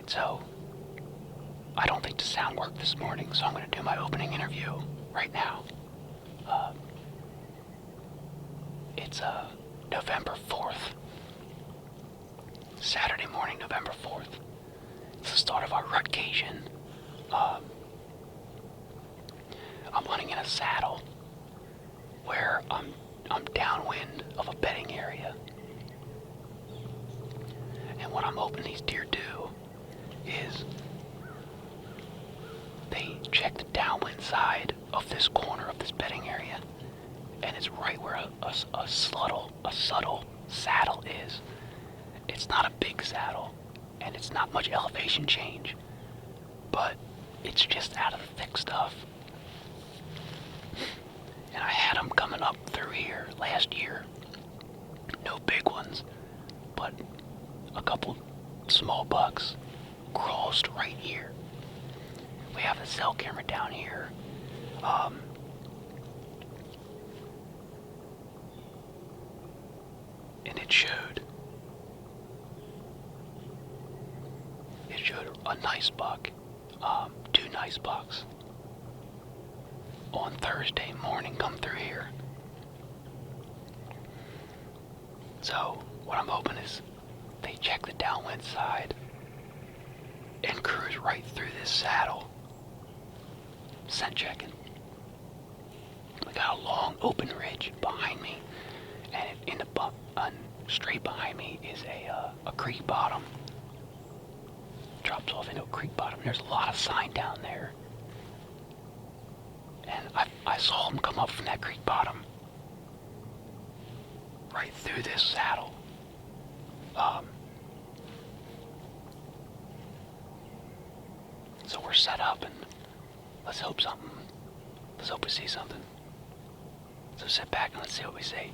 Alright, so I don't think the sound worked this morning, so I'm going to do my opening interview right now. It's November 4th. Saturday morning, November 4th. It's the start of our rut-cation. I'm hunting in a saddle where I'm downwind of a bedding area. And what I'm hoping these deer do is they check the downwind side of this corner of this bedding area, and it's right where a subtle saddle is. It's not a big saddle, and it's not much elevation change, but it's just out of the thick stuff. And I had them coming up through here last year. No big ones, but a couple small bucks crossed right here. We have a cell camera down here. And it showed a nice buck, two nice bucks on Thursday morning come through here. So what I'm hoping is they check the downwind side and cruise right through this saddle, scent checking. We got a long open ridge behind me, and in the straight behind me is a creek bottom. Drops off into a creek bottom. There's a lot of sign down there, and I saw them come up from that creek bottom right through this saddle. So we're set up, and let's hope we see something. So sit back and let's see what we see.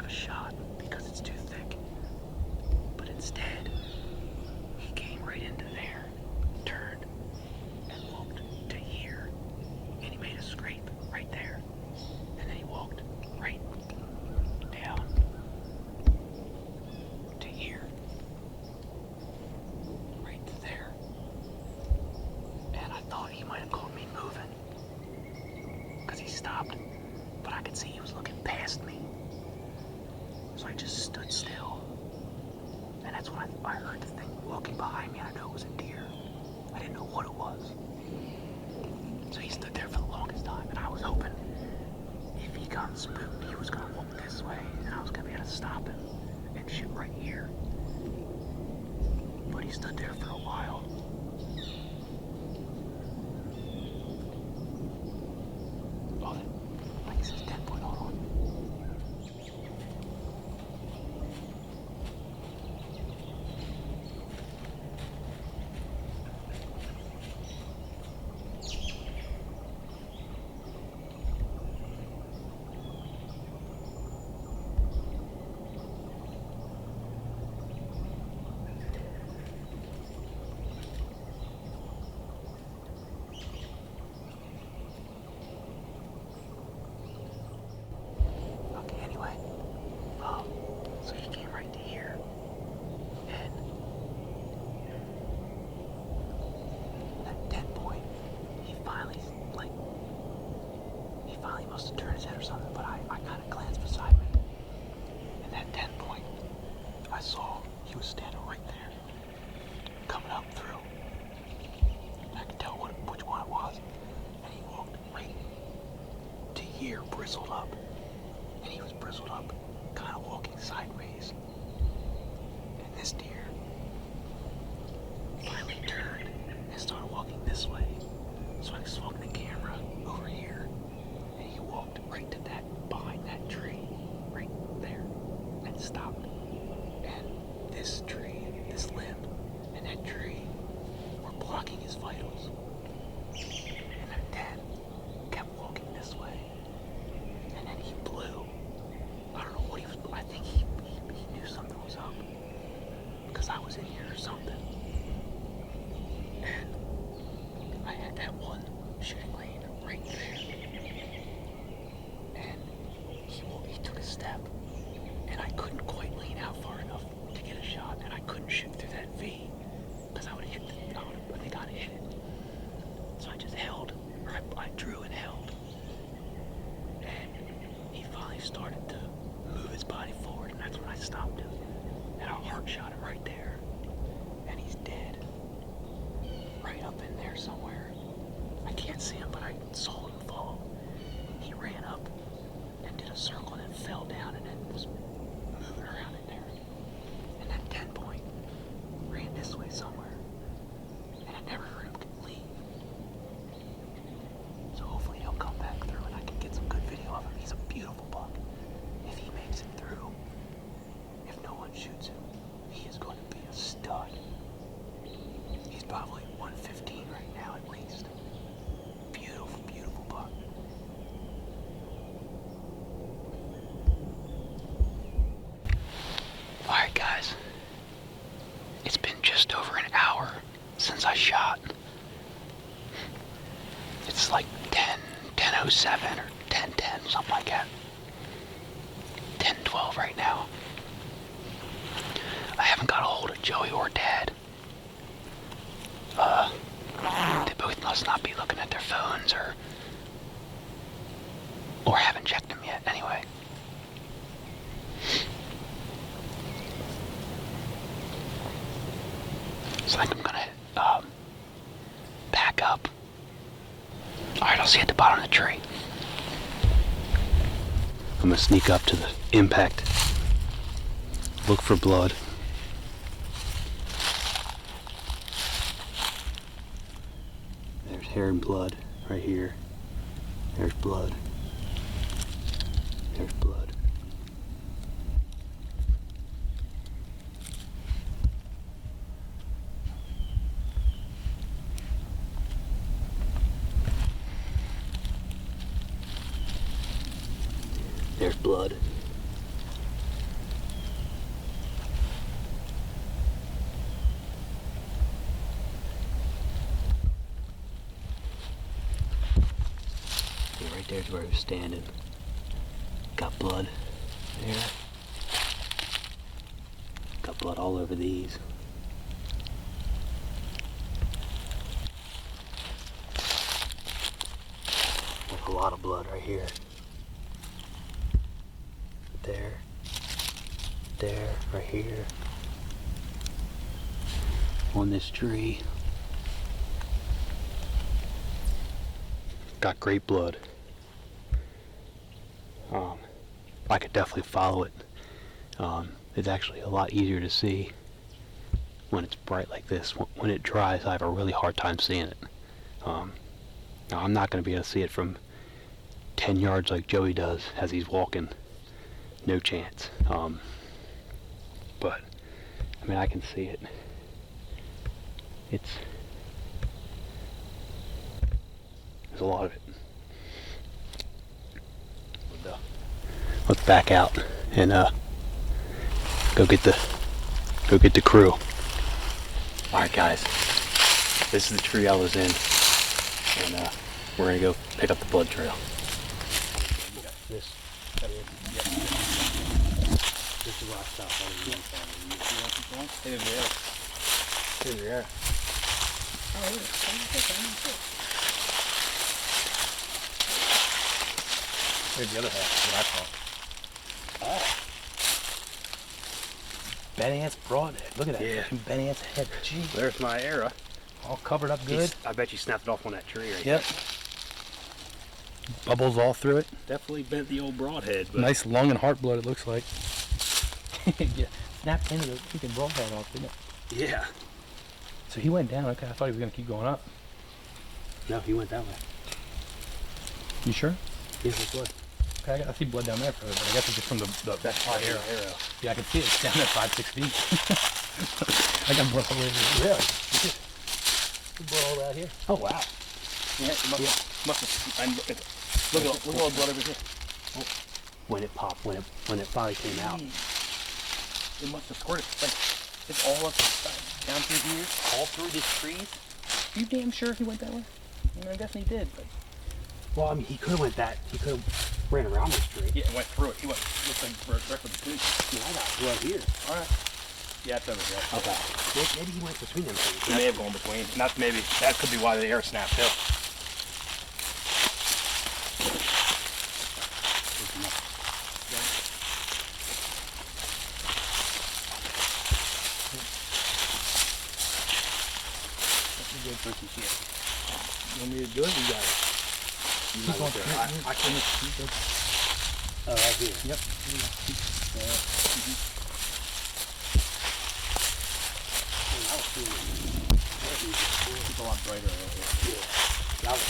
a shot because it's too thick. But instead, he came right into there, turned, and walked to here. And he made a scrape right there. And then he walked right down to here. Right to there. And I thought he might have caught me moving. Because he stopped. But I could see he was looking past me. So I just stood still. And that's when I heard the thing walking behind me. I know it was a deer. I didn't know what it was. So he stood there for the longest time. And I was hoping if he got spooked, he was going to walk this way. And I was going to be able to stop him and shoot right here. But he stood there for a while. So he came right to here, and at that point, he finally must have turned his head or something, but I kind of glanced beside me, and at that point, I saw he was standing right there, coming up through, and I could tell which one it was, and he walked right to here, bristled up, and he was bristled up, kind of walking sideways. And this deer finally turned and started walking this way. So I swung the camera over here, and he walked right to that, behind that tree, right there, and stopped. And this tree, this limb, and that tree were blocking his vitals. And then Dad kept walking this way, and then he blew. I don't know what he was. I think he knew something was up because I was in here or something. And I had that one shooting lane right there. And he took a step, and I couldn't quite lean out far enough to get a shot, and I couldn't shoot through that V because I think I'd hit it. So I just held, or I drew and held. And he finally started to move his body forward, and that's when I stopped him. And I heart shot him right there. And he's dead. Right up in there somewhere. I can't see him, but I saw him fall. He ran up and did a circle and then fell down and then was moving around in there. And at 10 point, ran this way somewhere. And I never heard him leave. So hopefully he'll come back through and I can get some good video of him. He's a beautiful buck. If he makes it through, if no one shoots him, he is going to be a stud. He's probably 115 right now at least. Beautiful, beautiful buck. Alright guys, it's been just over an hour since I shot. It's like 10:07 or 10:10, something like that. 10:12 right now. I haven't got a hold of Joey or Dad. They both must not be looking at their phones or haven't checked them yet anyway. So I think I'm gonna back up. Alright, I'll see you at the bottom of the tree. I'm gonna sneak up to the impact. Look for blood. There's hair and blood right here. There's blood. There's blood. There's blood. There's where he was standing. Got blood there. Got blood all over these. Like a lot of blood right here. There, right here. On this tree. Got great blood. I could definitely follow it. It's actually a lot easier to see when it's bright like this. When it dries, I have a really hard time seeing it. Now I'm not going to be able to see it from 10 yards like Joey does as he's walking. No chance. But I mean, I can see it. There's a lot of it. Let's back out and go get the crew. All right, guys. This is the tree I was in, and we're gonna go pick up the blood trail. This is where I stopped. Here's the other half, what I call. Oh. Ben Ant's broadhead. Look at that. Yeah. Ben Ant's head. Gee. There's my arrow. All covered up good. I bet you snapped it off on that tree right Yep. Bubbles all through it. Definitely bent the old broadhead. But Nice lung and heart blood, it looks like. Yeah. Snapped into the freaking broadhead off, didn't it? yeah. So he went down. Okay, I thought he was going to keep going up. No, he went that way. You sure? Yes, it was. Okay, I see blood down there further, but I guess it's just from the That's my arrow. Yeah, I can see it. It's down there 5-6 feet. I got blood all over it. Really? Blood all around here? Oh, wow. Yeah, it must have. Look at all the blood over here. When it popped, when it finally came out. It must have squirted. Like, it's all up down through here, all through these trees. You damn sure he went that way? I mean, I guess he did, but. Well, I mean, he could have went that. He could have ran around this tree. Yeah, it went through it. He went, looks like directly between. Yeah, I got blood here. Alright. Yeah, it's over here. Okay. Maybe he went between them things. He may have gone between. Not maybe. That could be why the air snapped too. You want me to do it? You got it. Keep on I can. Oh, right here. Yep. It's a lot brighter over here. Yeah. That was,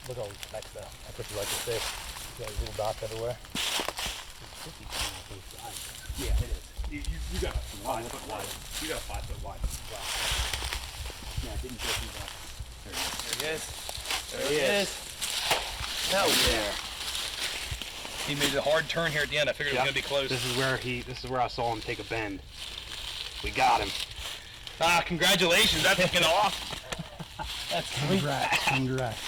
Look how nice though. That's what you like to see. You got little dots everywhere. yeah, it is. You got a 5 foot wide. You got a 5 foot wide. Yeah, I didn't go through that. There he is. There he is. Hell yeah. He made a hard turn here at the end. I figured it was gonna be close. This is where I saw him take a bend. We got him. Ah, congratulations. That's getting off. That's congrats. Congrats.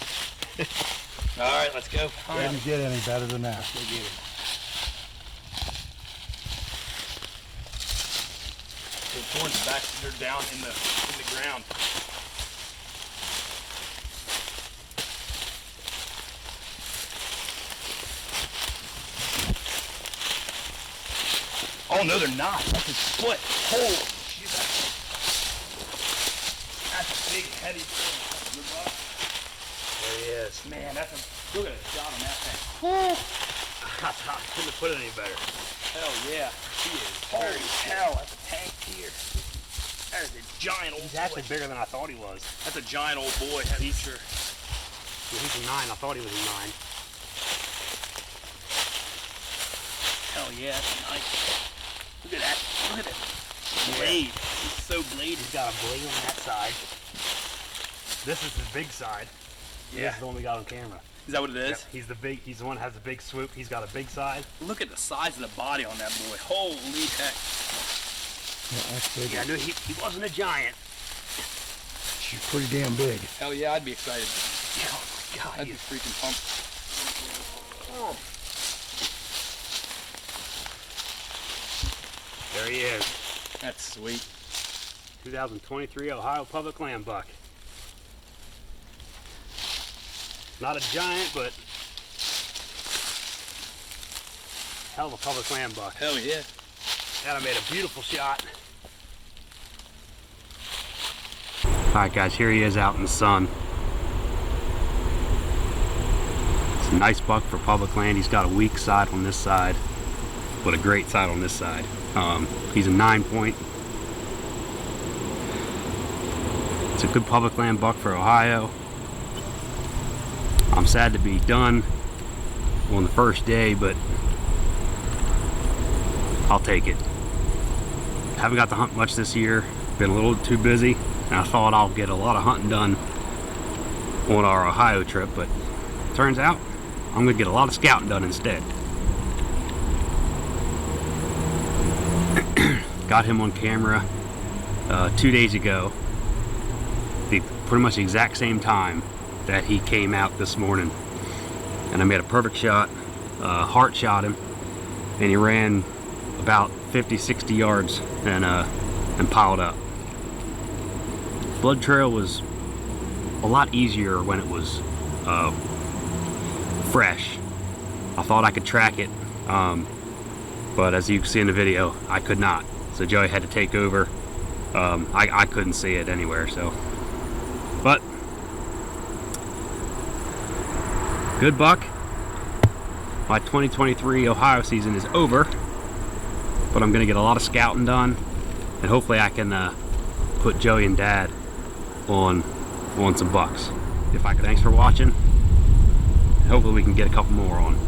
All right, let's go. Didn't get any better than that. Let's go get him. The towards the back, they're down in the ground. Oh no, they're not. That's his foot. Holy shit, that's a big heavy thing. There he is. Man, that's a, look at the shot on that thing. I couldn't have put it any better. Hell yeah. He is. Holy hell, that's a tank here. That is a giant old He's boy. actually bigger than I thought he was. That's a giant old boy, that's for sure. Yeah, he's a 9. I thought he was a 9. Hell yeah, that's nice. Look at that. Look at that blade. He's so bladed. He's got a blade on that side. This is his big side. Yeah. This is the one we got on camera. Is that what it is? Yep, he's the one that has the big swoop. He's got a big side. Look at the size of the body on that boy. Holy heck. Yeah, that's big. Yeah, I knew he wasn't a giant. She's pretty damn big. Hell yeah, I'd be excited. Oh, God, I'd be freaking pumped. Oh. there he is. That's sweet. 2023 Ohio Public Land buck. Not a giant, but hell of a public land buck. Hell yeah. Adam made a beautiful shot. Alright guys, here he is out in the sun. It's a nice buck for public land. He's got a weak side on this side, but a great side on this side. He's a 9-point. It's a good public land buck for Ohio. I'm sad to be done on the first day, but I'll take it. Haven't got to hunt much this year. Been a little too busy, and I thought I'll get a lot of hunting done on our Ohio trip, but turns out I'm gonna get a lot of scouting done instead. Got him on camera 2 days ago, pretty much the exact same time that he came out this morning, and I made a perfect shot. Heart shot him, and he ran about 50-60 yards and piled up. Blood trail was a lot easier when it was fresh. I thought I could track it, but as you can see in the video, I could not. So Joey had to take over. I couldn't see it anywhere, so. But good buck. My 2023 Ohio season is over, but I'm gonna get a lot of scouting done, and hopefully I can put Joey and Dad on some bucks. If I could, thanks for watching. Hopefully we can get a couple more on.